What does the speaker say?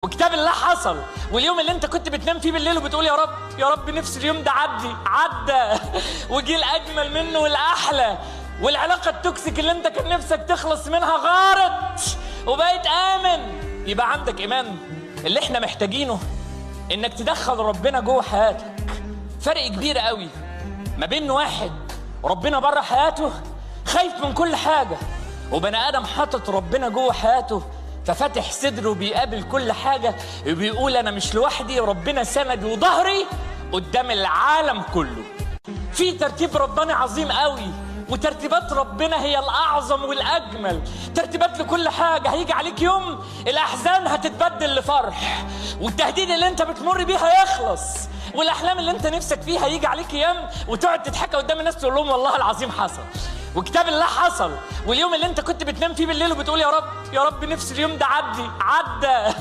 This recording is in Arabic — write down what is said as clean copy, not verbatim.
وكتاب الله حصل. واليوم اللي انت كنت بتنام فيه بالليل وبتقول يا رب يا رب نفسي اليوم ده عدى وجي الاجمل منه والاحلى، والعلاقه التوكسيك اللي انت كان نفسك تخلص منها غارت وبقيت امن. يبقى عندك ايمان. اللي احنا محتاجينه انك تدخل ربنا جوه حياتك. فرق كبير قوي ما بين واحد ربنا بره حياته خايف من كل حاجه، وبني ادم حاطط ربنا جوه حياته ففاتح صدره بيقابل كل حاجه وبيقول انا مش لوحدي، ربنا سند وظهري قدام العالم كله. في ترتيب رباني عظيم قوي، وترتيبات ربنا هي الأعظم والأجمل. ترتيبات لكل حاجة. هيجي عليك يوم الأحزان هتتبدل لفرح، والتهديد اللي انت بتمر بيه هيخلص، والأحلام اللي انت نفسك فيها هيجي عليك أيام وتقعد تضحك قدام الناس تقول لهم والله العظيم حصل. وكتاب الله حصل. واليوم اللي انت كنت بتنام فيه بالليل وبتقول يا رب يا رب نفسي اليوم ده عدى